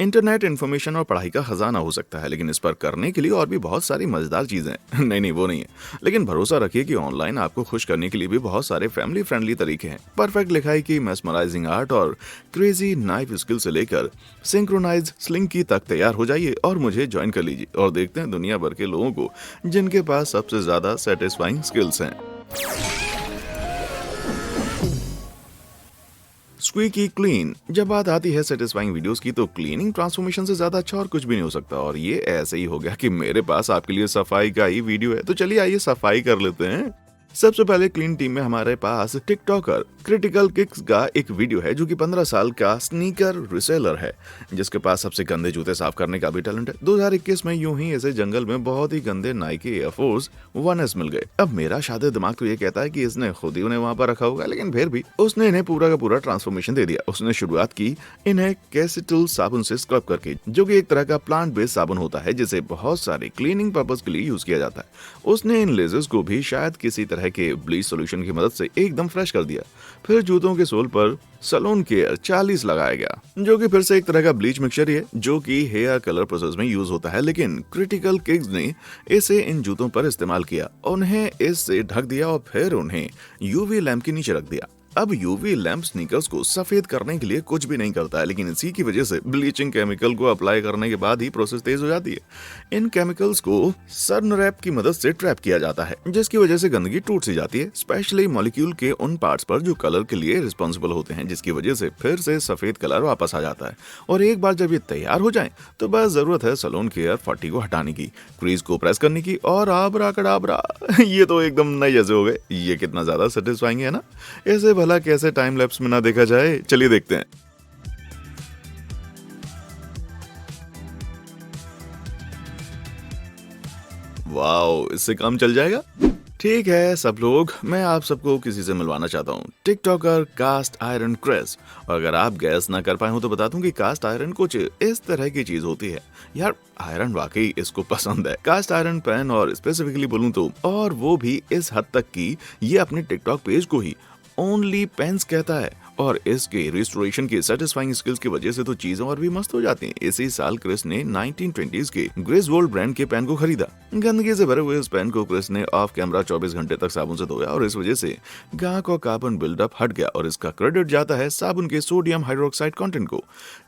Internet information और पढ़ाई का खजाना हो सकता है, लेकिन इस पर करने के लिए और भी बहुत सारी मजेदार चीजें हैं। नहीं, वो नहीं है। लेकिन भरोसा रखिए कि ऑनलाइन आपको खुश करने के लिए भी बहुत सारे फैमिली फ्रेंडली तरीके हैं। परफेक्ट लिखाई की मेस्मराइजिंग आर्ट और क्रेजी नाइफ स्किल से लेकर सिंक्रोनाइज स्लिंग की तक तैयार हो जाइए और मुझे ज्वाइन कर लीजिए और देखते हैं दुनिया भर के लोगों को जिनके पास सबसे ज्यादा सेटिस्फाइंग स्किल्स हैं। Squeaky clean. जब बात आती है सेटिस्फाइंग वीडियोस की तो क्लीनिंग ट्रांसफॉर्मेशन से ज्यादा अच्छा और कुछ भी नहीं हो सकता। और ये ऐसे ही हो गया कि मेरे पास आपके लिए सफाई का ही वीडियो है, तो चलिए आइए सफाई कर लेते हैं। सबसे पहले क्लीन टीम में हमारे पास टिकटॉकर क्रिटिकल किक्स का एक वीडियो है, जो कि 15 साल का स्नीकर रिसेलर है, जिसके पास सबसे गंदे जूते साफ करने का भी टैलेंट है। 2021 में यूं ही ऐसे जंगल में बहुत ही गंदे नाइकी एयरफोर्स 1S मिल गए। अब मेरा शादे दिमाग तो ये कहता है कि इसने खुद ही उन्हें वहां पर रखा होगा, लेकिन फिर भी उसने इन्हें पूरा का पूरा ट्रांसफॉर्मेशन दे दिया। उसने शुरुआत की इन्हें कैसेटल साबुन से स्क्रब करके, जो कि एक तरह का प्लांट बेस्ड साबुन होता है जिसे बहुत सारे क्लीनिंग पर्पज के लिए यूज किया जाता है। उसने इन लेजर्स को भी शायद किसी तरह के ब्लीच सॉल्यूशन की मदद से एकदम फ्रेश कर दिया। फिर जूतों के सोल पर सैलून केयर 40 लगाया गया, जो कि फिर से एक तरह का ब्लीच मिक्सचर ही है, जो कि हेयर कलर प्रोसेस में यूज होता है। लेकिन क्रिटिकल किक्स ने इसे इन जूतों पर इस्तेमाल किया, उन्हें इससे ढक दिया और फिर उन्हें यूवी लैंप के नीचे रख दिया। अब यूवी लैंप स्नीकर्स को सफेद करने के लिए कुछ भी नहीं करता है, लेकिन इसी की वजह से ब्लीचिंग केमिकल को अप्लाई करने के बाद ही प्रोसेस तेज हो जाती है। इन केमिकल्स को सन रैप की मदद से ट्रैप किया जाता है, जिसकी वजह से गंदगी टूट सी जाती है, स्पेशली मॉलिक्यूल के उन पार्ट्स पर जो कलर के लिए रिस्पॉन्सिबल होते हैं, जिसकी वजह से फिर से सफेद कलर वापस आ जाता है। और एक बार जब ये तैयार हो जाए तो बस जरूरत है सैलून केयर 40 को हटाने की, क्रीज को प्रेस करने की और आबरा कडाबरा। ये तो एकदम नए जैसे हो गए। ये कितना ज्यादा सेटिस्फाइंग है ना। ऐसे भला कैसे टाइम लैप्स में ना देखा जाए। चलिए देखते हैं। वाओ, इससे काम चल जाएगा। ठीक है सब लोग, मैं आप सबको किसी से मिलवाना चाहता हूँ, टिकटॉकर कास्ट आयरन क्रेस। और अगर आप गैस ना कर पाए हो तो बता दूं कि कास्ट आयरन कुछ इस तरह की चीज होती है। यार आयरन वाकई इसको पसंद है। कास्ट आयरन पैन और स्पेसिफिकली बोलूं तो, और वो भी इस हद तक कि ये अपने टिकटॉक पेज को ही ओनली पेन्स कहता है। और इसके रिस्टोरेशन की सेटिस्फाइंग स्किल्स की वजह से तो चीजें और भी मस्त हो जाती हैं। इसी साल क्रिस ने 1920s के ग्रेसवोल्ड ब्रांड के पेन को खरीदा। गंदगी से भरे हुए इस पेन को क्रिस ने ऑफ कैमरा 24 घंटे तक साबुन से धोया और इस वजह से गांह का कार्बन बिल्डअप हट गया। और इसका क्रेडिट जाता है साबुन के सोडियम हाइड्रोक्साइड कंटेंट को,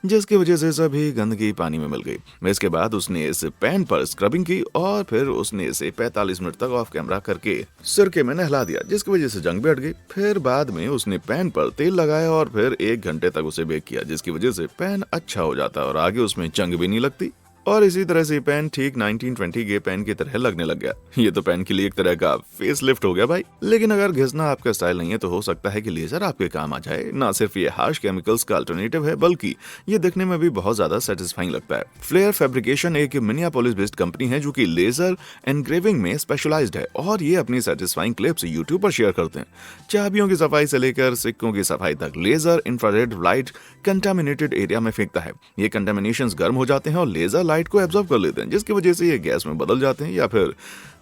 जिसकी वजह से सभी गंदगी पानी में मिल गई। इसके बाद उसने इस पेन पर स्क्रबिंग की और फिर उसने इसे 45 मिनट तक ऑफ कैमरा करके सिरके में नहला दिया, जिसकी वजह से जंग भी हट गई। फिर बाद में उसने पेन पर तेल लगाया और फिर 1 घंटे तक उसे बेक किया, जिसकी वजह से पेन अच्छा हो जाता है और आगे उसमें जंग भी नहीं लगती। और इसी तरह से पेन ठीक 1920 के पेन की तरह लगने लग गया। ये तो पेन के लिए एक तरह का फेस लिफ्ट हो गया भाई। लेकिन अगर घिसना आपका स्टाइल नहीं है तो हो सकता है कि लेजर आपके काम आ जाए। ना सिर्फ ये हार्श केमिकल्स का अल्टरनेटिव है, बल्कि ये दिखने में भी बहुत ज्यादा सेटिस्फाइंग लगता है। फ्लेयर फैब्रिकेशन एक मिनियापोलिस बेस्ड कंपनी है जो कि लेजर एनग्रेविंग में स्पेशलाइज्ड है और ये अपनी सेटिस्फाइंग क्लिप्स यूट्यूब पर शेयर करते हैं। चाबियों की सफाई से लेकर सिक्कों की सफाई तक laser infrared light contaminated area में फेंकता है। ये कंटामिनेशंस गर्म हो जाते हैं और लेजर लाइट को एब्जॉर्ब कर लेते हैं, जिसकी वजह से ये गैस में बदल जाते हैं, या फिर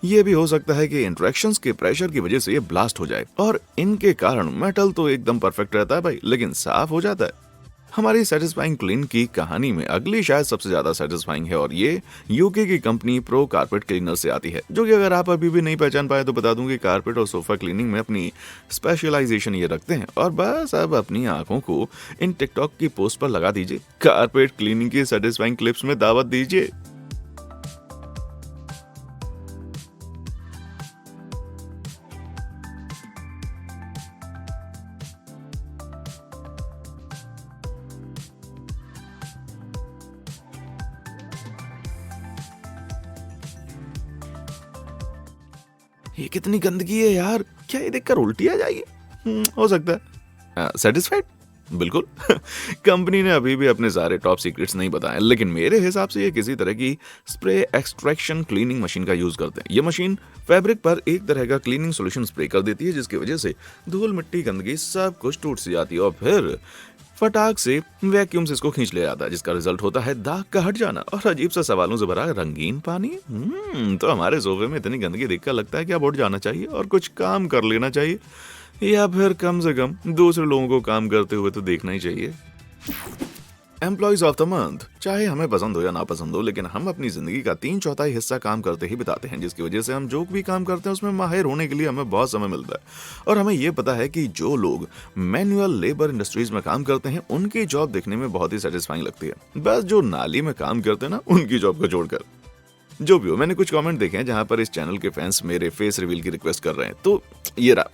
ये भी हो सकता है कि इंटरेक्शंस के प्रेशर की वजह से ये ब्लास्ट हो जाए। और इनके कारण मेटल तो एकदम परफेक्ट रहता है भाई, लेकिन साफ हो जाता है। हमारी सेटिस्फाइंग क्लीन की कहानी में अगली शायद सबसे ज्यादा सेटिस्फाइंग है और ये यूके की कंपनी प्रो कारपेट क्लीनर से आती है, जो कि अगर आप अभी भी नहीं पहचान पाए तो बता दूं कि कारपेट और सोफा क्लीनिंग में अपनी स्पेशलाइजेशन ये रखते हैं। और बस अब अपनी आंखों को इन टिकटॉक की पोस्ट पर लगा दीजिए, कारपेट क्लीनिंग की सेटिस्फाइंग क्लिप्स में दावत दीजिए। ये कितनी गंदगी है यार, क्या ये देखकर उल्टी आ जाएगी? हो सकता है। सेटिस्फाइड? बिल्कुल। कंपनी ने अभी भी अपने सारे टॉप सीक्रेट्स नहीं बताए, लेकिन मेरे हिसाब से ये किसी तरह की स्प्रे एक्सट्रैक्शन क्लीनिंग मशीन का यूज करते हैं। ये मशीन फैब्रिक पर एक तरह का क्लीनिंग सॉल्यूशन स्प्रे कर देती है, जिसकी वजह से धूल मिट्टी गंदगी सब कुछ टूट सी जाती है और फिर फटाक से वैक्यूम से इसको खींच ले जाता है, जिसका रिजल्ट होता है दाग का हट जाना और अजीब सा सवालों से भरा रंगीन पानी। तो हमारे सोफे में इतनी गंदगी देखकर लगता है कि अब उठ जाना चाहिए और कुछ काम कर लेना चाहिए, या फिर कम से कम दूसरे लोगों को काम करते हुए तो देखना ही चाहिए। Employees of the month. चाहे हमें पसंद हो या ना पसंद हो, लेकिन हम अपनी जिंदगी का 3/4 हिस्सा काम करते ही बिताते हैं, जिसकी वजह से हम जो भी काम करते हैं उसमें माहिर होने के लिए हमें बहुत समय मिलता है। और हमें ये पता है कि जो लोग मैनुअल लेबर इंडस्ट्रीज में काम करते हैं उनकी जॉब देखने में बहुत ही सेटिस्फाइंग लगती है, बस जो नाली में काम करते हैं ना उनकी जॉब को छोड़कर। जो भी हो, मैंने कुछ कमेंट देखे हैं जहां पर इस चैनल के फैंस मेरे फेस रिवील की रिक्वेस्ट कर रहे हैं, तो ये रहा।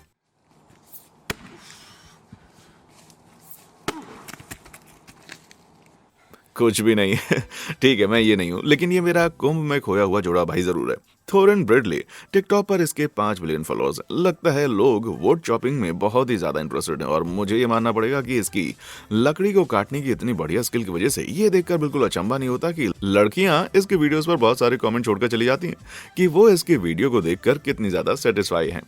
कुछ भी नहीं है। ठीक है, मैं ये नहीं हूँ, लेकिन ये मेरा कुंभ में खोया हुआ जोड़ा भाई जरूर है। थोरन ब्रेडली। टिकटॉक पर इसके 5 बिलियन फॉलोअर्स। लगता है लोग वुड चॉपिंग में बहुत ही ज्यादा इंटरेस्टेड हैं, और मुझे ये मानना पड़ेगा कि इसकी लकड़ी को काटने की इतनी बढ़िया स्किल की वजह से ये देखकर बिल्कुल अचंभा नहीं होता कि लड़कियां इसके वीडियोस पर बहुत सारे कमेंट छोड़कर चली जाती हैं कि वो इसके वीडियो को देखकर कितनी ज्यादा सेटिस्फाई हैं।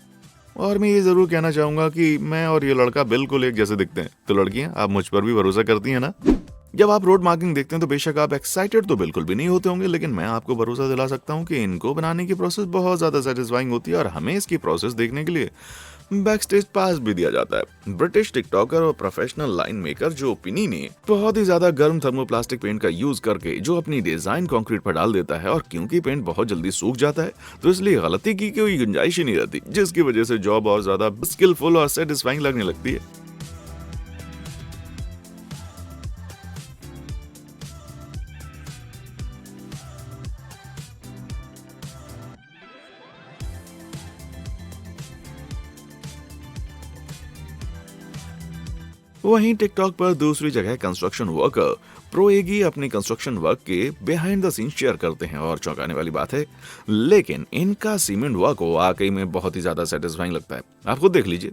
और मैं ये जरूर कहना चाहूंगा कि मैं और ये लड़का बिल्कुल एक जैसे दिखते हैं, तो लड़कियां आप मुझ पर भी भरोसा करती हैं ना। जब आप रोड मार्किंग देखते हैं तो बेशक आप एक्साइटेड तो बिल्कुल भी नहीं होते होंगे, लेकिन मैं आपको भरोसा दिला सकता हूं कि इनको बनाने की प्रोसेस बहुत ज्यादा सेटिस्फाइंग होती है, और हमें इसकी प्रोसेस देखने के लिए बैक स्टेज पास भी दिया जाता है। ब्रिटिश टिकटॉकर और प्रोफेशनल लाइन मेकर जो पिनी ने बहुत ही ज्यादा गर्म थर्मोप्लास्टिक पेंट का यूज करके जो अपनी डिजाइन कंक्रीट पर डाल देता है, और क्योंकि पेंट बहुत जल्दी सूख जाता है तो इसलिए गलती की कोई गुंजाइश ही नहीं रहती, जिसकी वजह से जॉब और ज्यादा स्किलफुल और सेटिस्फाइंग लगने लगती है। वहीं टिकटॉक पर दूसरी जगह कंस्ट्रक्शन वर्कर प्रोएगी अपने कंस्ट्रक्शन वर्क के बिहाइंड द सीन शेयर करते हैं, और चौंकाने वाली बात है, लेकिन इनका सीमेंट वर्क वाकई में बहुत ही ज्यादा सेटिस्फाइंग लगता है। आप खुद देख लीजिए।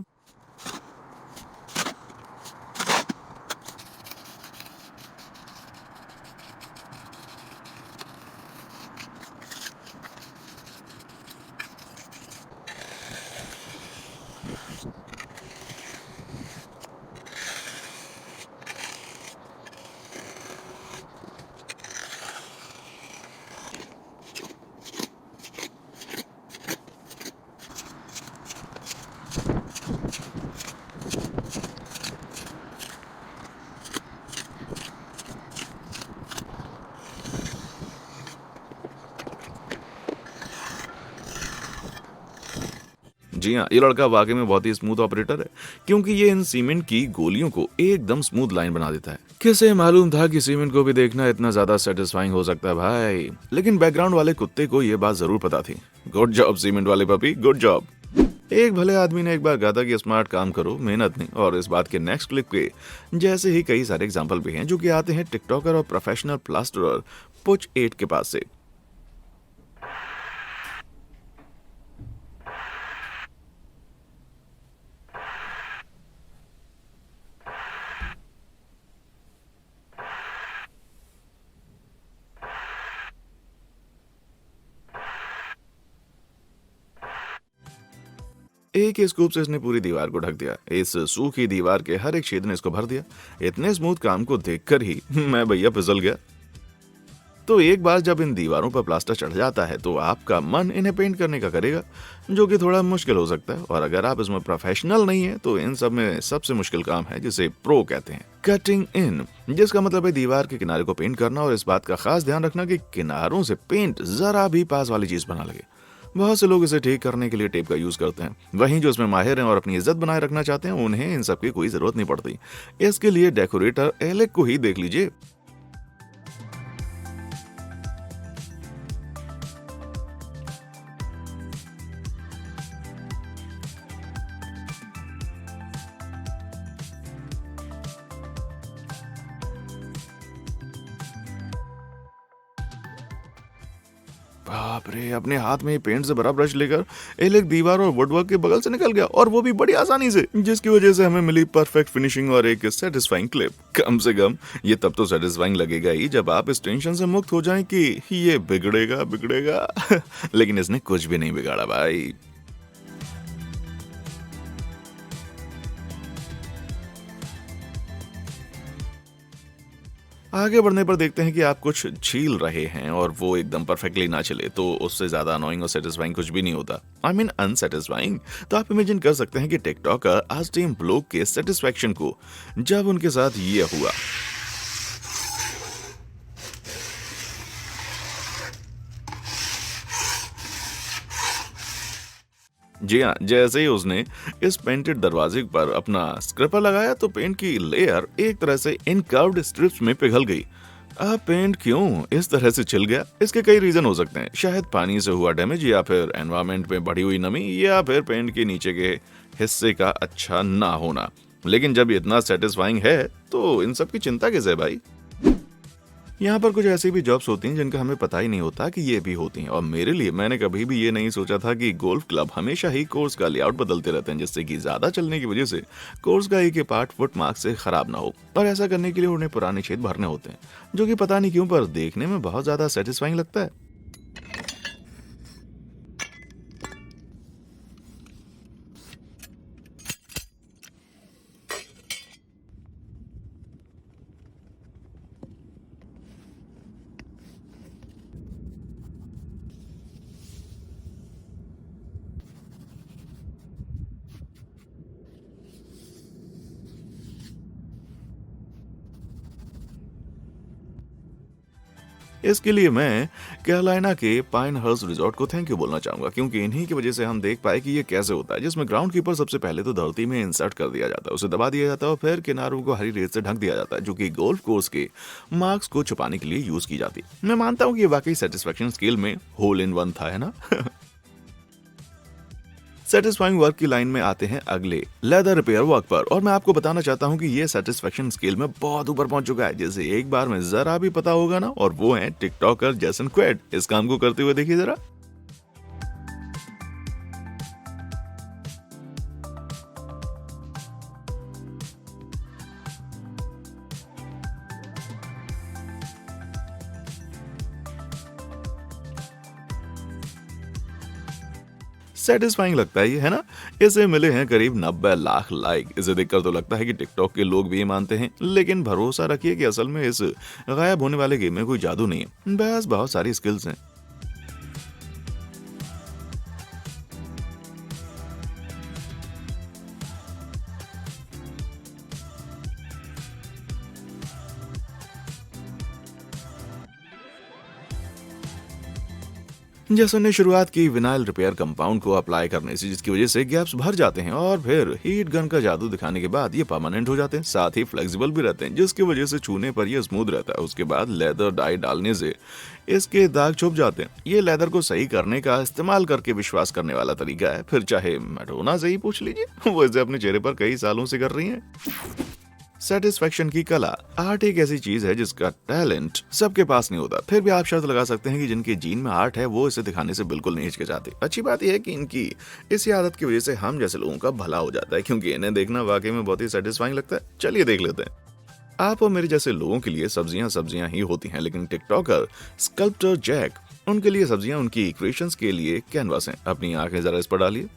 जी हाँ, ये लड़का वाकई में बहुत ही स्मूथ ऑपरेटर है, क्योंकि ये इन सीमेंट की गोलियों को एकदम स्मूथ लाइन बना देता है। किसे मालूम था कि सीमेंट को भी देखना इतना ज्यादा सेटिस्फाइंग हो सकता है भाई। लेकिन बैकग्राउंड वाले कुत्ते को ये बात जरूर पता थी। गुड जॉब सीमेंट वाले पपी, गुड जॉब। एक भले आदमी ने एक बार कहा था कि स्मार्ट काम करो, मेहनत नहीं, और इस बात के नेक्स्ट क्लिप के जैसे ही कई सारे एग्जाम्पल भी हैं जो कि आते हैं टिकटॉकर और प्रोफेशनल प्लास्टरर पुच 8 के पास से। एक ही स्कूप से इसने पूरी दीवार को ढक दिया। इस सूखी दीवार के हर एक छेद ने इसको भर दिया। इतने स्मूथ काम को देखकर ही मैं भैया फिसल गया। तो एक बार जब इन दीवारों पर प्लास्टर चढ़ जाता है तो आपका मन इन्हें पेंट करने का करेगा, जो कि थोड़ा मुश्किल हो सकता है। और अगर आप इसमें प्रोफेशनल नहीं है तो इन सब में सबसे मुश्किल काम है जिसे प्रो कहते हैं, कटिंग इन, जिसका मतलब है दीवार के किनारे को पेंट करना, और इस बात का खास ध्यान रखना कि किनारों से पेंट जरा भी पास वाली चीज बना लगे। बहुत से लोग इसे ठीक करने के लिए टेप का यूज करते हैं, वहीं जो इसमें माहिर हैं और अपनी इज्जत बनाए रखना चाहते हैं उन्हें इन सब की कोई जरूरत नहीं पड़ती। इसके लिए डेकोरेटर एलेक को ही देख लीजिए। बाप रे, अपने हाथ में पेंट से भरा ब्रश लेकर एलेक दीवार और वुडवर्क के बगल से निकल गया, और वो भी बड़ी आसानी से, जिसकी वजह से हमें मिली परफेक्ट फिनिशिंग और एक सेटिस्फाइंग क्लिप। कम से कम ये तब तो सेटिस्फाइंग लगेगा ही जब आप इस टेंशन से मुक्त हो जाएं कि ये बिगड़ेगा बिगड़ेगा लेकिन इसने कुछ भी नहीं बिगाड़ा भाई। आगे बढ़ने पर देखते हैं कि आप कुछ छील रहे हैं और वो एकदम परफेक्टली ना चले, तो उससे ज्यादा अनोइंग और सेटिस्फाइंग कुछ भी नहीं होता। I mean unsatisfying. तो आप इमेजिन कर सकते हैं कि टिकटॉकर आज टीम ब्लॉग के सेटिस्फेक्शन को जब उनके साथ ये हुआ। जी हाँ, जैसे ही उसने इस पेंटेड दरवाजे पर अपना स्क्रैपर लगाया तो पेंट की लेयर एक तरह से इन कर्व्ड स्ट्रिप्स में पिघल गई। अब पेंट क्यों इस तरह से छिल गया? इसके कई रीजन हो सकते हैं। शायद पानी से हुआ डैमेज, या फिर एनवायरनमेंट में बढ़ी हुई नमी, या फिर पेंट के नीचे के हिस्से का अच्छा ना होना। लेकिन जब ये इतना सेटिस्फाइंग है तो इन सब की चिंता कैसे है भाई? यहाँ पर कुछ ऐसी भी जॉब्स होती हैं जिनका हमें पता ही नहीं होता कि ये भी होती हैं। और मेरे लिए, मैंने कभी भी ये नहीं सोचा था कि गोल्फ क्लब हमेशा ही कोर्स का लेआउट बदलते रहते हैं, जिससे कि ज्यादा चलने की वजह से कोर्स का एक पार्ट फुट मार्क से खराब ना हो। और ऐसा करने के लिए उन्हें पुराने छेद भरने होते हैं, जो कि पता नहीं क्यों पर देखने में बहुत ज्यादा सेटिस्फाइंग लगता है। इसके लिए मैं कैरोलिना के पाइनहर्स्ट रिजॉर्ट को थैंक यू बोलना चाहूंगा, क्योंकि इन्हीं की वजह से हम देख पाए कि ये कैसे होता है, जिसमें ग्राउंड कीपर सबसे पहले तो धरती में इंसर्ट कर दिया जाता है, उसे दबा दिया जाता है और फिर किनारों को हरी रेत से ढक दिया जाता है, जो कि गोल्फ कोर्स के मार्क्स को छुपाने के लिए यूज की जाती है। मैं मानता हूँ कि ये वाकई सेटिस्फेक्शन स्केल में होल इन वन था, है ना? सेटिस्फाइंग वर्क की लाइन में आते हैं अगले लेदर रिपेयर वर्क पर, और मैं आपको बताना चाहता हूं कि ये सेटिस्फेक्शन स्केल में बहुत ऊपर पहुंच चुका है, जैसे एक बार में जरा भी पता होगा ना, और वो है टिकटॉकर जेसन क्वेड। इस काम को करते हुए देखिए जरा। सेटिस्फाइंग लगता है ये, है ना? इसे मिले हैं करीब 90 लाख लाइक। इसे देखकर तो लगता है कि टिकटॉक के लोग भी ये मानते हैं, लेकिन भरोसा रखिए कि असल में इस गायब होने वाले गेम में कोई जादू नहीं है, बस बहुत सारी स्किल्स हैं। जैसन ने शुरुआत की विनाइल रिपेयर कंपाउंड को अप्लाई करने से, जिसकी वजह से गैप्स भर जाते हैं, और फिर हीट गन का जादू दिखाने के बाद ये परमानेंट हो जाते हैं, साथ ही फ्लेक्सिबल भी रहते हैं, जिसकी वजह से छूने पर ये स्मूथ रहता है। उसके बाद लेदर डाई डालने से इसके दाग छुप जाते हैं। ये लेदर को सही करने का इस्तेमाल करके विश्वास करने वाला तरीका है। फिर चाहे मैडोना से ही पूछ लीजिए, वो इसे अपने चेहरे पर कई सालों से कर रही हैं। सेटिस्फेक्शन की कला। आर्ट एक ऐसी चीज है जिसका टैलेंट सबके पास नहीं होता, फिर भी आप शर्त लगा सकते हैं कि जिनके जीन में आर्ट है वो इसे दिखाने से बिल्कुल नहीं हिचकिचाते। अच्छी बात यह है कि इनकी इसी आदत की वजह से हम जैसे लोगों का भला हो जाता है, क्योंकि इन्हें देखना वाकई में बहुत ही सेटिस्फाइंग लगता है। चलिए देख लेते हैं। आप और मेरे जैसे लोगों के लिए सब्जियां सब्जियां ही होती हैं, लेकिन टिकटॉकर स्कल्प्टर जैक, उनके लिए सब्जियां उनकी क्रिएशंस के लिए कैनवास हैं। अपनी आंखें जरा इस पर डालिए।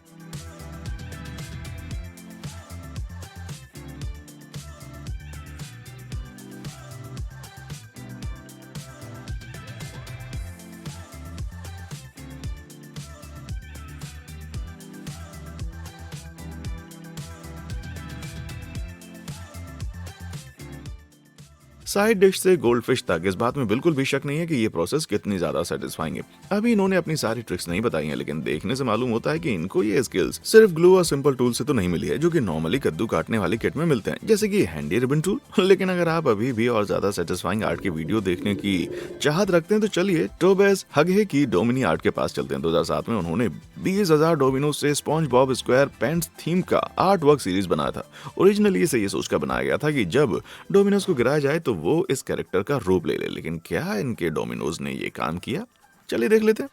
साइड डिश से गोल्ड फिश तक, इस बात में बिल्कुल भी शक नहीं है कि ये प्रोसेस कितनी ज्यादा सेटिस्फाइंग है। अभी इन्होंने अपनी सारी ट्रिक्स नहीं बताई हैं, लेकिन देखने से मालूम होता है कि इनको ये स्किल्स सिर्फ ग्लू और सिंपल टूल से तो नहीं मिली है, जो कि नॉर्मली कद्दू काटने वाली किट में मिलते हैं, जैसे कि हैंडी रिबन टूल। लेकिन अगर आप अभी भी और ज्यादा सेटिस्फाइंग आर्ट की वीडियो देखने की चाहत रखते हैं तो चलिए टोबेस हगहे की डोमिनी आर्ट के पास चलते हैं। 2007 में उन्होंने 20,000 डोमिनो से sponge Bob square paints theme का आर्ट वर्क सीरीज बनाया था। ओरिजिनली इसे ये सोचकर बनाया गया था कि जब डोमिनोज को गिराया जाए तो वो इस कैरेक्टर का रूप ले ले, लेकिन क्या इनके डोमिनोज ने ये काम किया? चलिए देख लेते हैं।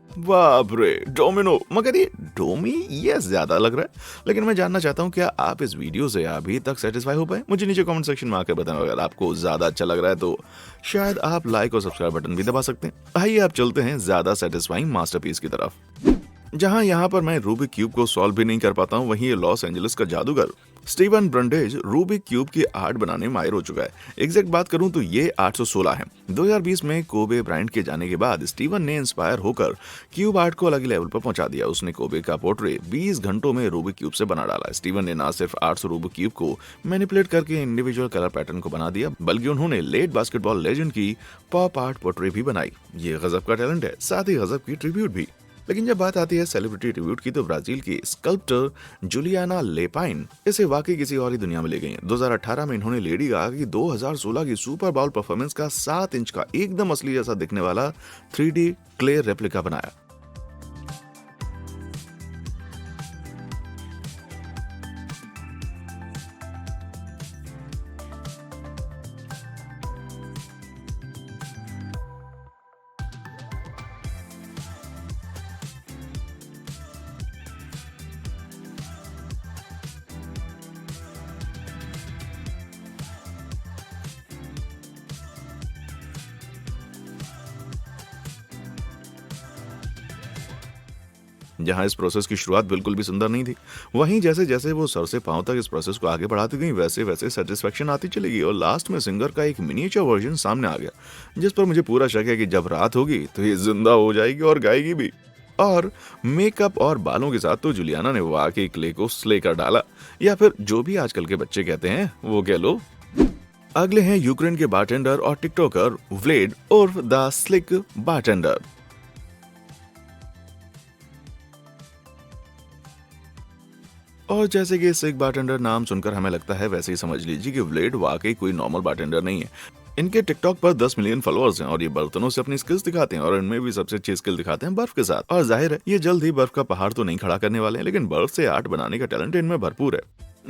बाप रे, डोमिनो, मगर ये डोमी ये ज्यादा लग रहा है। लेकिन मैं जानना चाहता हूँ, क्या आप इस वीडियो से अभी तक सेटिस्फाई हो पाए? मुझे नीचे कमेंट सेक्शन में आकर बताएं। अगर आपको ज्यादा अच्छा लग रहा है तो शायद आप लाइक और सब्सक्राइब बटन भी दबा सकते हैं। आइए आप चलते हैं ज्यादा सेटिस्फाइंग मास्टरपीस की तरफ। जहां यहाँ पर मैं रूबिक क्यूब को सॉल्व भी नहीं कर पाता हूँ, वहीं ये लॉस एंजलिस का जादूगर स्टीवन ब्रंडेज रूबिक क्यूब की आर्ट बनाने में माहिर हो चुका है। एग्जैक्ट बात करूं तो ये 816 है। 2020 में कोबे ब्रायंट के जाने के बाद स्टीवन ने इंस्पायर होकर क्यूब आर्ट को अलग ही लेवल पर पहुंचा दिया। उसने कोबे का पोर्ट्रेट 20 घंटों में रूबिक क्यूब से बना डाला। स्टीवन ने न सिर्फ 800 रूबिक क्यूब को मैनिपुलेट करके इंडिविजुअल कलर पैटर्न को बना दिया, बल्कि उन्होंने लेट बास्केटबॉल लेजेंड की पॉप आर्ट पोर्ट्रेट भी बनाई। ये गजब का टैलेंट है, साथ ही गजब की ट्रिब्यूट भी। लेकिन जब बात आती है सेलिब्रिटी ट्रिब्यूट की, तो ब्राजील की स्कल्प्टर जुलियाना लेपाइन इसे वाकई किसी और ही दुनिया में ले गई हैं। 2018 में इन्होंने लेडी गागा की 2016 की सुपर बाउल परफॉर्मेंस का 7 इंच का एकदम असली जैसा दिखने वाला 3D क्ले रेप्लिका बनाया। जहां इस प्रोसेस की शुरुआत बिल्कुल भी सुंदर नहीं थी, वहीं जैसे जैसे वो सर से पांव तक इस प्रोसेस को आगे बढ़ाती गई, वैसे वैसे सेटिस्फेक्शन आती चली गई और लास्ट में सिंगर का एक मिनिएचर वर्जन सामने आ गया, जिस पर मुझे पूरा शक है कि जब रात होगी तो ये जिंदा हो जाएगी और गाएगी भी। और मेकअप और बालों के साथ तो जुलियाना ने वाकई क्ले को स्ले कर डाला, या फिर जो भी आजकल के बच्चे कहते हैं वो कह लो। अगले हैं यूक्रेन के बारटेंडर और टिकटॉकर व्लेड उर्फ द स्लिक बारटेंडर। और जैसे कि सिक बारटेंडर नाम सुनकर हमें लगता है, वैसे ही समझ लीजिए कि व्लेड वाकई कोई नॉर्मल बारटेंडर नहीं है। इनके टिकटॉक पर 10 मिलियन फॉलोअर्स हैं और ये बर्तनों से अपनी स्किल्स दिखाते हैं, और इनमें भी सबसे अच्छी स्किल दिखाते हैं बर्फ के साथ। और जाहिर है ये जल्द ही बर्फ का पहाड़ तो नहीं खड़ा करने वाले हैं, लेकिन बर्फ से आर्ट बनाने का टैलेंट इनमें भरपूर है।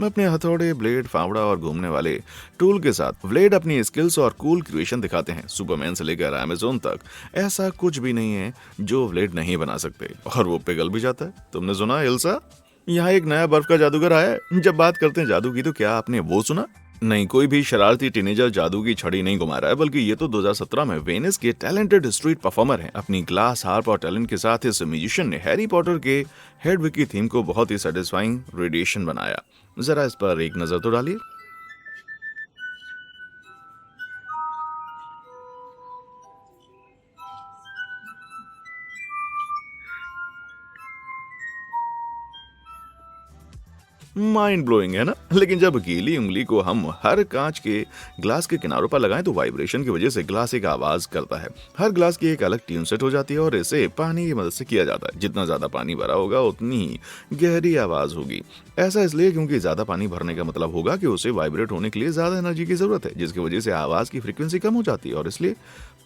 अपने हथौड़े, ब्लेड, फावड़ा और घूमने वाले टूल के साथ व्लेड अपनी स्किल्स और कूल क्रिएशन दिखाते हैं। सुपरमैन से लेकर अमेज़न तक ऐसा कुछ भी नहीं है जो व्लेड नहीं बना सकते, और वो पिघल भी जाता है। तुमने सुना एल्सा, यहाँ एक नया बर्फ का जादूगर आया है। जब बात करते हैं जादू की, तो क्या आपने वो सुना? नहीं, कोई भी शरारती टीनेजर जादू की छड़ी नहीं घुमा रहा है, बल्कि ये तो 2017 में वेनिस के टैलेंटेड स्ट्रीट परफॉर्मर हैं। अपनी ग्लास हार्प और टैलेंट के साथ इस म्यूजिशियन ने हैरी पॉटर के हेडविग की थीम को बहुत ही सेटिस्फाइंग रेडिएशन बनाया। जरा इस पर एक नजर तो डालिए। माइंड ब्लोइंग है ना? लेकिन जब गीली उंगली को हम हर कांच के ग्लास के किनारों पर लगाएं, तो वाइब्रेशन की वजह से ग्लास एक आवाज करता है। हर ग्लास की एक अलग ट्यून सेट हो जाती है और इसे पानी की मदद से किया जाता है। जितना ज्यादा पानी भरा होगा उतनी ही गहरी आवाज होगी। ऐसा इसलिए क्योंकि ज्यादा पानी भरने का मतलब होगा कि उसे वाइब्रेट होने के लिए ज्यादा एनर्जी की जरूरत है, जिसकी वजह से आवाज की फ्रीक्वेंसी कम हो जाती है और इसलिए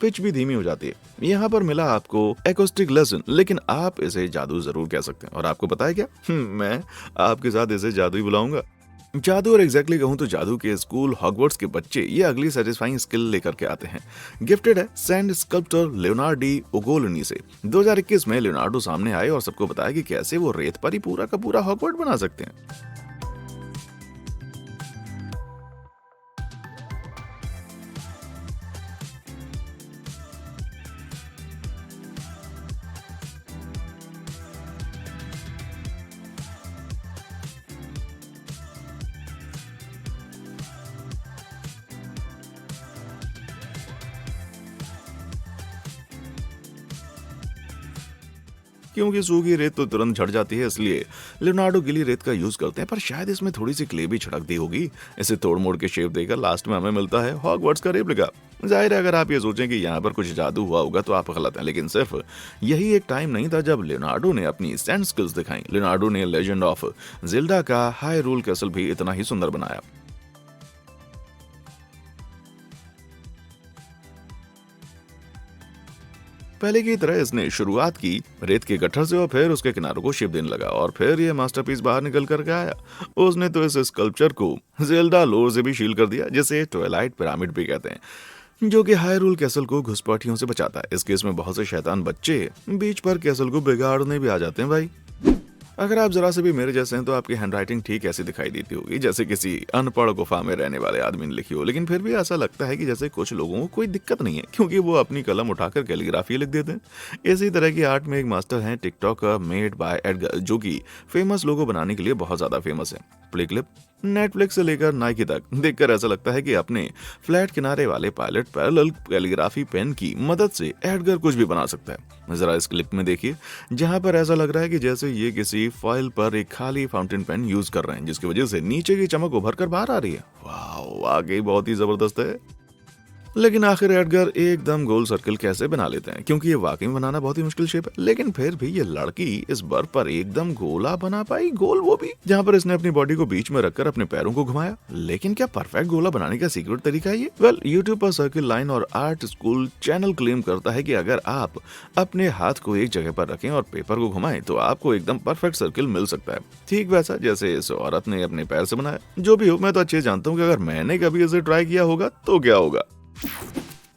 पिच भी धीमी हो जाती है। यहाँ पर मिला आपको एक्रोस्टिक लेसन, लेकिन आप इसे जादू जरूर कह सकते हैं। और आपको पता है क्या, मैं आपके साथ इसे जादू ही बुलाऊंगा। जादू, और एग्जैक्टली कहूं तो जादू के स्कूल हॉगवर्ट्स के बच्चे ये अगली सेटिस्फाइंग स्किल लेकर के आते हैं। गिफ्टेड है सैंड स्कल्प्टर लियोनार्डी उगोलनी से। 2021 में लियोनार्डो सामने आए और सबको बताया कि कैसे वो रेत पर ही पूरा का पूरा हॉगवर्ट बना सकते हैं। क्योंकि सूखी रेत तो तुरंत झड़ जाती है, इसलिए लियोनार्डो गीली रेत का यूज करते हैं, पर शायद इसमें थोड़ी सी क्ले भी छिड़क दी होगी। इसे तोड़ मोड़ के शेप देकर लास्ट में हमें मिलता है हॉगवर्ट्स का रेप्लिका। जाहिर है अगर आप ये सोचें कि यहाँ पर कुछ जादू हुआ होगा तो आप गलत हैं, लेकिन सिर्फ यही एक टाइम नहीं था जब लियोनार्डो ने अपनी स्टैंड स्किल्स दिखाई। लियोनार्डो ने लेजेंड ऑफ ज़ेल्डा का हाई रूल कैसल भी इतना ही सुंदर बनाया। पहले की तरह इसने शुरुआत की रेत के गट्ठर से और फिर उसके किनारों को शेप देने लगा, और फिर ये मास्टरपीस बाहर निकल कर के आया। उसने तो इस स्कल्पचर को ज़ेल्डा लोर से भी शील कर दिया, जिसे ट्वाइलाइट पिरामिड भी कहते हैं, जो कि हायरूल कैसल को घुसपैठियों से बचाता है। इस केस में बहुत से शैतान बच्चे बीच पर कैसल को बिगाड़ने भी आ जाते हैं भाई। अगर आप जरा से भी मेरे जैसे हैं तो आपकी हैंडराइटिंग ठीक ऐसी दिखाई देती होगी जैसे किसी अनपढ़ गुफा में रहने वाले आदमी ने लिखी हो, लेकिन फिर भी ऐसा लगता है कि जैसे कुछ लोगों को कोई दिक्कत नहीं है, क्योंकि वो अपनी कलम उठाकर कैलीग्राफी लिख देते हैं। इसी तरह की आर्ट में एक मास्टर हैं टिकटॉक मेड बाय एडगर, जो कि फेमस लोगो बनाने के लिए बहुत ज्यादा फेमस है। Play clip. नेटफ्लिक्स से लेकर नाइकी तक देखकर ऐसा लगता है कि अपने फ्लैट किनारे वाले पायलट पैरेलल कैलीग्राफी पेन की मदद से एडगर कुछ भी बना सकता है। जरा इस क्लिप में देखिए, जहां पर ऐसा लग रहा है कि जैसे ये किसी फाइल पर एक खाली फाउंटेन पेन यूज कर रहे हैं, जिसकी वजह से नीचे की चमक उभर कर बाहर आ रही है। वाह, वाकई बहुत ही जबरदस्त है। लेकिन आखिर एडगर एकदम गोल सर्कल कैसे बना लेते हैं, क्योंकि ये वाकई में बनाना बहुत ही मुश्किल शेप है। लेकिन फिर भी ये लड़की इस बर्फ पर एकदम गोला बना पाई, गोल वो भी जहाँ पर इसने अपनी बॉडी को बीच में रखकर अपने पैरों को घुमाया। लेकिन क्या परफेक्ट गोला बनाने का सीक्रेट तरीका है ये? वेल, यूट्यूब पर सर्किल लाइन और आर्ट स्कूल चैनल क्लेम करता है कि अगर आप अपने हाथ को एक जगह पर रखें और पेपर को घुमाएं तो आपको एकदम परफेक्ट सर्किल मिल सकता है, ठीक वैसा जैसे इस औरत ने अपने पैर से बनाया। जो भी हो, मैं तो अच्छे जानता हूँ कि अगर मैंने कभी इसे ट्राई किया होगा तो क्या होगा।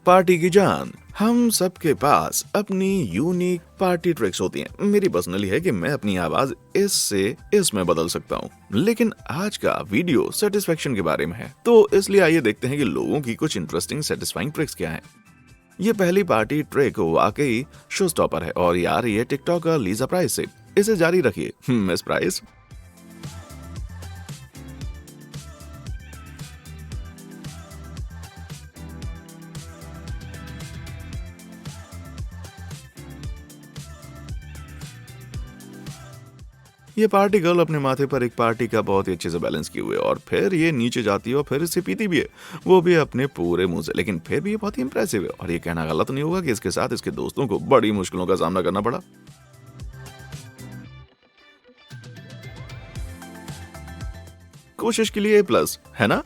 पार्टी की जान, हम सबके पास अपनी यूनिक पार्टी ट्रिक्स होती हैं। मेरी पर्सनली है कि मैं अपनी आवाज इससे इसमें बदल सकता हूँ। लेकिन आज का वीडियो सेटिस्फेक्शन के बारे में है, तो इसलिए आइए देखते हैं कि लोगों की कुछ इंटरेस्टिंग सेटिस्फाइंग ट्रिक्स क्या हैं। ये पहली पार्टी ट्रिक वाकई शो स्टॉपर है और यार ये टिकटॉकर लीजा प्राइस से। इसे जारी रखिए मिस प्राइस। ये पार्टी गर्ल अपने माथे पर एक पार्टी का बहुत ही अच्छे से बैलेंस किए हुए, और फिर ये नीचे जाती है और फिर इसे पीती भी है, वो भी अपने पूरे मुंह से। लेकिन फिर भी ये बहुत ही इंप्रेसिव है, और ये कहना गलत नहीं होगा कि इसके साथ इसके दोस्तों को बड़ी मुश्किलों का सामना करना पड़ा। कोशिश के लिए प्लस है ना।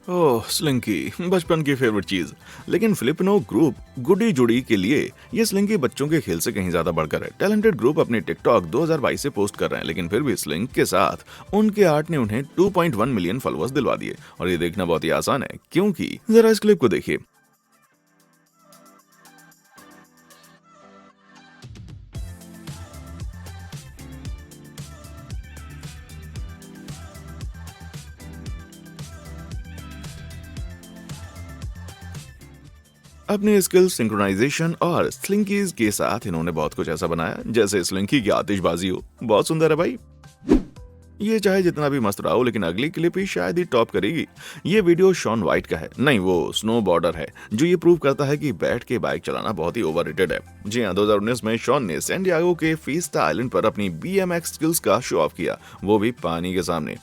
ओह स्लिंकी, बचपन की फेवरेट चीज। लेकिन फिलिपिनो ग्रुप गुडी जुड़ी के लिए ये स्लिंकी बच्चों के खेल से कहीं ज्यादा बढ़कर है। टैलेंटेड ग्रुप अपने टिकटॉक 2022 से पोस्ट कर रहे हैं, लेकिन फिर भी स्लिंक के साथ उनके आर्ट ने उन्हें 2.1 मिलियन फॉलोअर्स दिलवा दिए। और ये देखना बहुत ही आसान है, क्योंकि जरा इस क्लिप को देखिए। अपने स्किल सिंक्रोनाइजेशन और स्लिंकीज के साथ इन्होंने बहुत कुछ ऐसा बनाया जैसे स्लिंकी की आतिशबाजी हो। बहुत सुंदर है भाई। ये चाहे जितना भी मस्त रहा हो, लेकिन अगली क्लिप ही शायद ही टॉप करेगी। ये वीडियो शॉन वाइट का है, नहीं वो स्नो बॉर्डर है, जो ये प्रूव करता है कि बैठ के बाइक चलाना बहुत ही ओवररेटेड है। जी हाँ, 2019 में शॉन ने सैन डिएगो के फीस्टा आइलैंड पर अपनी BMX स्किल्स का शो ऑफ किया, वो भी पानी के सामने।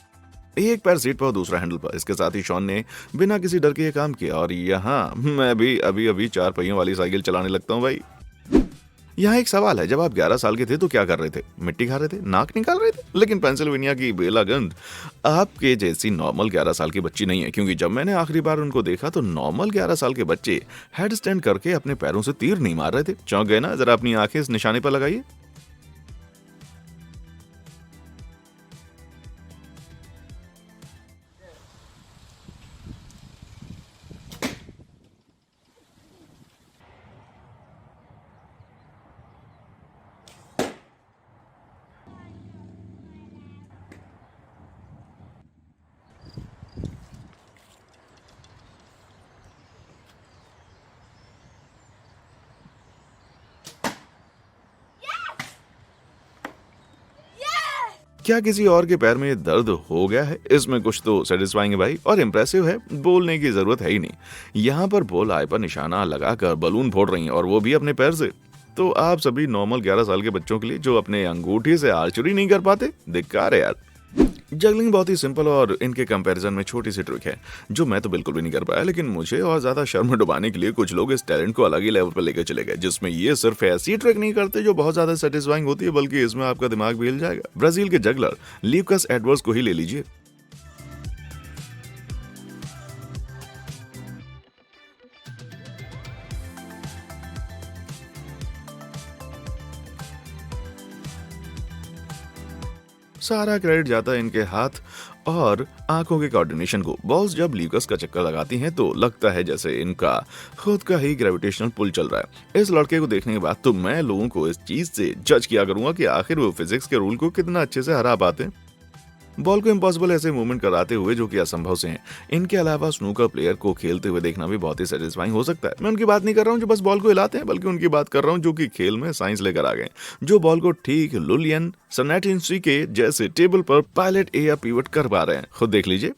एक पैर सीट पर और दूसरा हैंडल पर। इसके साथ ही शॉन ने बिना किसी डर के ये काम किया। और यहाँ मैं भी अभी 4 पहियों वाली साइकिल चलाने लगता हूँ भाई। यहाँ एक सवाल है, जब आप 11 साल के थे तो क्या कर रहे थे? मिट्टी खा रहे थे, नाक निकाल रहे थे? लेकिन पेंसिल्वेनिया की बेला गंध आपके जैसी नॉर्मल 11 साल की बच्ची नहीं है, क्योंकि जब मैंने आखिरी बार उनको देखा तो नॉर्मल 11 साल के बच्चे हेड स्टैंड करके अपने पैरों से तीर नहीं मार रहे थे। चौंक गए ना? जरा अपनी आंखें इस निशाने पर लगाइए। क्या किसी और के पैर में दर्द हो गया है? इसमें कुछ तो सेटिस्फाइंग है भाई, और इम्प्रेसिव है। बोलने की जरूरत है ही नहीं। यहाँ पर बोल आय पर निशाना लगाकर बलून फोड़ रही हैं, और वो भी अपने पैर से। तो आप सभी नॉर्मल 11 साल के बच्चों के लिए जो अपने अंगूठी से आर्चरी नहीं कर पाते, धिक्कार है यार। जगलिंग बहुत ही सिंपल और इनके कंपैरिजन में छोटी सी ट्रिक है, जो मैं तो बिल्कुल भी नहीं कर पाया। लेकिन मुझे और ज्यादा शर्म डुबाने के लिए कुछ लोग इस टैलेंट को अलग ही लेवल पर लेकर चले गए, जिसमें ये सिर्फ ऐसी ट्रिक नहीं करते जो बहुत ज्यादा सेटिस्फाइंग होती है, बल्कि इसमें आपका दिमाग भी हिल जाएगा। ब्राजील के जगलर ल्यूकास एडवर्ड्स को ही ले लीजिए। सारा क्रेडिट जाता है इनके हाथ और आंखों के कोऑर्डिनेशन को। बॉल्स जब ल्यूकस का चक्कर लगाती हैं तो लगता है जैसे इनका खुद का ही ग्रेविटेशनल पुल चल रहा है। इस लड़के को देखने के बाद तो मैं लोगों को इस चीज से जज किया करूंगा कि आखिर वो फिजिक्स के रूल को कितना अच्छे से हरा पाते हैं। बॉल को इम्पॉसिबल ऐसे मूवमेंट कराते हुए जो कि असंभव से हैं। इनके अलावा स्नूकर प्लेयर को खेलते हुए देखना भी बहुत ही सेटिस्फाइंग हो सकता है। मैं उनकी बात नहीं कर रहा हूँ जो बस बॉल को हिलाते हैं, बल्कि उनकी बात कर रहा हूँ जो कि खेल में साइंस लेकर आ गए, जो बॉल को ठीक लुलियन सनेटिंसी के जैसे टेबल पर पायलट या पीवट कर पा रहे हैं। खुद देख लीजिए।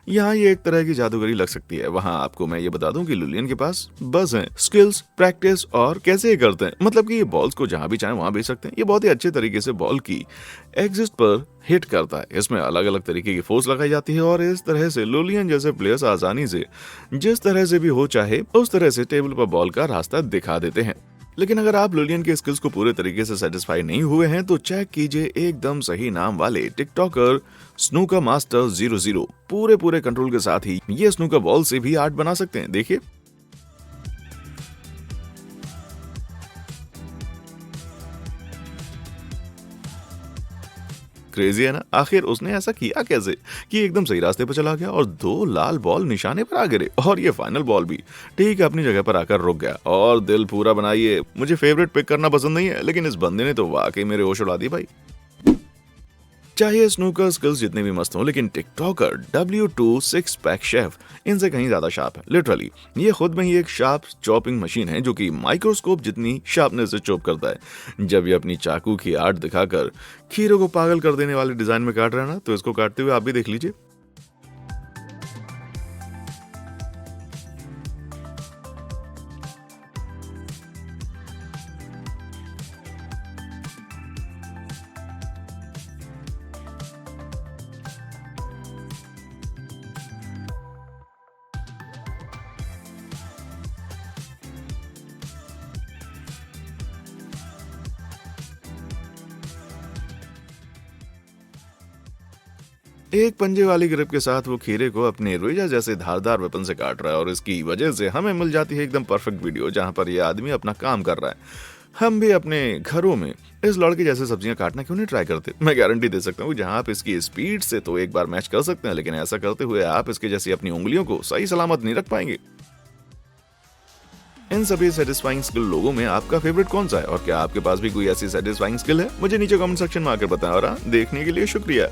यहाँ ये एक तरह की जादूगरी लग सकती है, वहाँ आपको मैं ये बता दूं कि लुलियन के पास बस हैं, स्किल्स, प्रैक्टिस और कैसे ये करते हैं। मतलब कि ये बॉल्स को जहां भी चाहे वहां भेज सकते हैं। ये बहुत ही अच्छे तरीके से बॉल की एग्जिट पर हिट करता है। इसमें अलग अलग तरीके की फोर्स लगाई जाती है और इस तरह से लुलियन जैसे प्लेयर्स आसानी से जिस तरह से भी हो चाहे उस तरह से टेबल पर बॉल का रास्ता दिखा देते हैं। लेकिन अगर आप लुलियन के स्किल्स को पूरे तरीके से सेटिस्फाई नहीं हुए हैं तो चेक कीजिए एकदम सही नाम वाले टिकटॉकर स्नूकर मास्टर 00 पूरे कंट्रोल के साथ ही ये स्नूकर बॉल से भी आर्ट बना सकते हैं। देखिए, क्रेजी है ना। आखिर उसने ऐसा किया कैसे कि एकदम सही रास्ते पर चला गया और 2 लाल बॉल निशाने पर आ गिरे और ये फाइनल बॉल भी ठीक अपनी जगह पर आकर रुक गया। और दिल पूरा बनाइए, मुझे फेवरेट पिक करना पसंद नहीं है, लेकिन इस बंदे ने तो वाकई मेरे होश उड़ा दी भाई। चाहे स्नूकर स्किल्स जितने भी मस्त हों, लेकिन टिकटॉकर W2 6 पैक शेफ इनसे कहीं ज्यादा शार्प है। लिटरली ये खुद में ही एक शार्प चॉपिंग मशीन है जो कि माइक्रोस्कोप जितनी शार्पनेस से चॉप करता है। जब ये अपनी चाकू की आर्ट दिखाकर खीरे को पागल कर देने वाले डिजाइन में काट रहा है ना, तो इसको काटते हुए आप भी देख लीजिए। एक पंजे वाली ग्रिप के साथ वो खीरे को अपने रेजा जैसे धारदार वेपन से काट रहा है और इसकी वजह से हमें मिल जाती है एकदम परफेक्ट वीडियो जहां पर ये आदमी अपना काम कर रहा है। हम भी अपने घरों में इस लड़के जैसे सब्जियां काटना क्यों नहीं ट्राई करते। मैं गारंटी दे सकता हूँ जहां आप इसकी स्पीड से तो एक बार मैच कर सकते हैं, लेकिन ऐसा करते हुए आप इसके जैसी अपनी उंगलियों को सही सलामत नहीं रख पाएंगे। इन सभी सेटिस्फाइंग स्किल लोगों में आपका फेवरेट कौन सा है और क्या आपके पास भी कोई ऐसी सेटिस्फाइंग स्किल है? मुझे नीचे कमेंट सेक्शन में आकर बताएं। और देखने के लिए शुक्रिया।